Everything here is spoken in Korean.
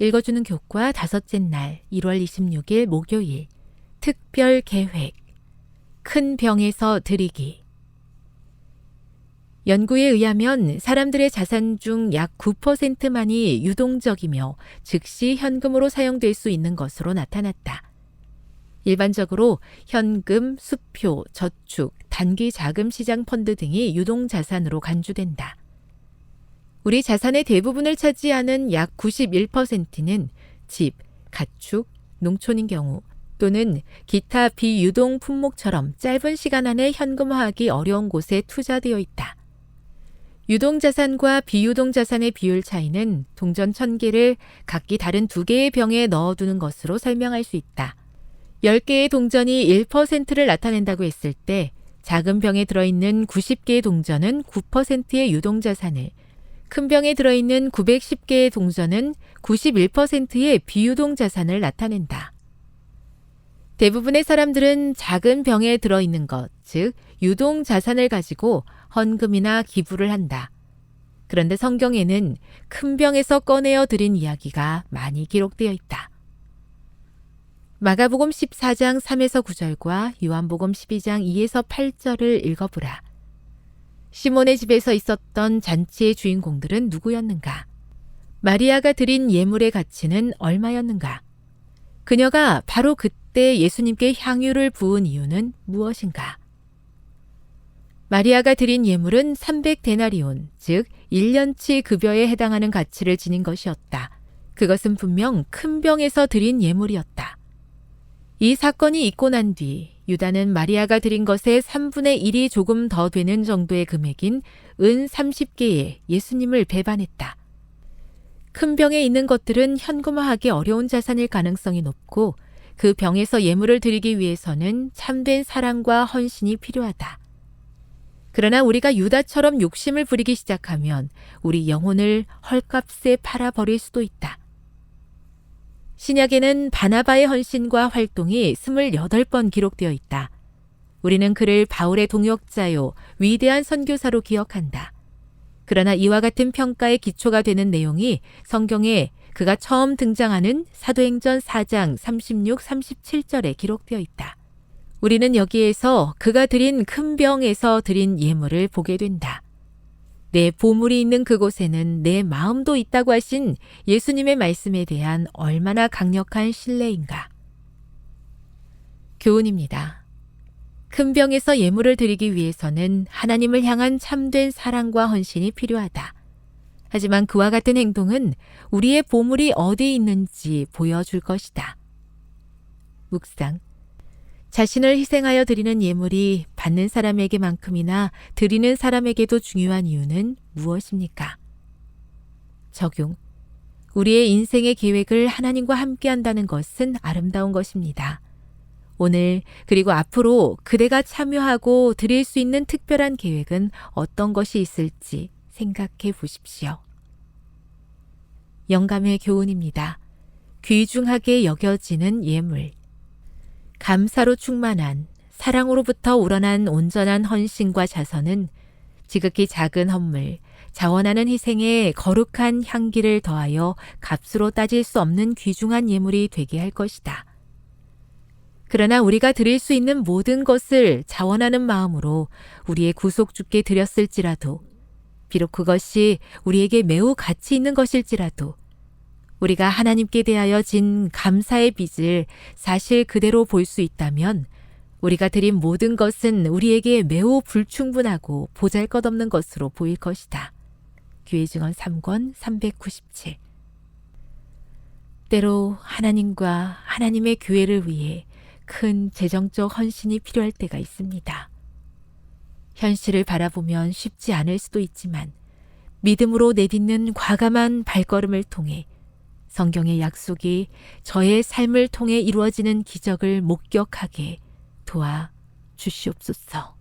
읽어주는 교과 다섯째 날 1월 26일 목요일 특별 계획 큰 병에서 드리기. 연구에 의하면 사람들의 자산 중 약 9%만이 유동적이며 즉시 현금으로 사용될 수 있는 것으로 나타났다. 일반적으로 현금, 수표, 저축, 단기 자금 시장 펀드 등이 유동자산으로 간주된다. 우리 자산의 대부분을 차지하는 약 91%는 집, 가축, 농촌인 경우 또는 기타 비유동 품목처럼 짧은 시간 안에 현금화하기 어려운 곳에 투자되어 있다. 유동자산과 비유동자산의 비율 차이는 동전 1000개를 각기 다른 2개의 병에 넣어두는 것으로 설명할 수 있다. 10개의 동전이 1%를 나타낸다고 했을 때 작은 병에 들어있는 90개의 동전은 9%의 유동자산을, 큰 병에 들어있는 910개의 동전은 91%의 비유동자산을 나타낸다. 대부분의 사람들은 작은 병에 들어있는 것, 즉 유동자산을 가지고 헌금이나 기부를 한다. 그런데 성경에는 큰 병에서 꺼내어 드린 이야기가 많이 기록되어 있다. 마가복음 14장 3에서 9절과 요한복음 12장 2에서 8절을 읽어보라. 시몬의 집에서 있었던 잔치의 주인공들은 누구였는가? 마리아가 드린 예물의 가치는 얼마였는가? 그녀가 바로 그때 예수님께 향유를 부은 이유는 무엇인가? 마리아가 드린 예물은 300데나리온, 즉 1년치 급여에 해당하는 가치를 지닌 것이었다. 그것은 분명 큰 병에서 드린 예물이었다. 이 사건이 있고 난 뒤 유다는 마리아가 드린 것의 3분의 1이 조금 더 되는 정도의 금액인 은 30개에 예수님을 배반했다. 큰 병에 있는 것들은 현금화하기 어려운 자산일 가능성이 높고 그 병에서 예물을 드리기 위해서는 참된 사랑과 헌신이 필요하다. 그러나 우리가 유다처럼 욕심을 부리기 시작하면 우리 영혼을 헐값에 팔아버릴 수도 있다. 신약에는 바나바의 헌신과 활동이 28번 기록되어 있다. 우리는 그를 바울의 동역자요, 위대한 선교사로 기억한다. 그러나 이와 같은 평가의 기초가 되는 내용이 성경에 그가 처음 등장하는 사도행전 4장 36, 37절에 기록되어 있다. 우리는 여기에서 그가 드린 큰 병에서 드린 예물을 보게 된다. 내 보물이 있는 그곳에는 내 마음도 있다고 하신 예수님의 말씀에 대한 얼마나 강력한 신뢰인가. 교훈입니다. 큰 병에서 예물을 드리기 위해서는 하나님을 향한 참된 사랑과 헌신이 필요하다. 하지만 그와 같은 행동은 우리의 보물이 어디 있는지 보여줄 것이다. 묵상. 자신을 희생하여 드리는 예물이 받는 사람에게만큼이나 드리는 사람에게도 중요한 이유는 무엇입니까? 적용. 우리의 인생의 계획을 하나님과 함께 한다는 것은 아름다운 것입니다. 오늘 그리고 앞으로 그대가 참여하고 드릴 수 있는 특별한 계획은 어떤 것이 있을지 생각해 보십시오. 영감의 교훈입니다. 귀중하게 여겨지는 예물. 감사로 충만한 사랑으로부터 우러난 온전한 헌신과 자선은 지극히 작은 헌물, 자원하는 희생에 거룩한 향기를 더하여 값으로 따질 수 없는 귀중한 예물이 되게 할 것이다. 그러나 우리가 드릴 수 있는 모든 것을 자원하는 마음으로 우리의 구속주께 드렸을지라도, 비록 그것이 우리에게 매우 가치 있는 것일지라도 우리가 하나님께 대하여 진 감사의 빚을 사실 그대로 볼 수 있다면 우리가 드린 모든 것은 우리에게 매우 불충분하고 보잘것없는 것으로 보일 것이다. 교회증언 3권 397. 때로 하나님과 하나님의 교회를 위해 큰 재정적 헌신이 필요할 때가 있습니다. 현실을 바라보면 쉽지 않을 수도 있지만 믿음으로 내딛는 과감한 발걸음을 통해 성경의 약속이 저의 삶을 통해 이루어지는 기적을 목격하게 도와 주시옵소서.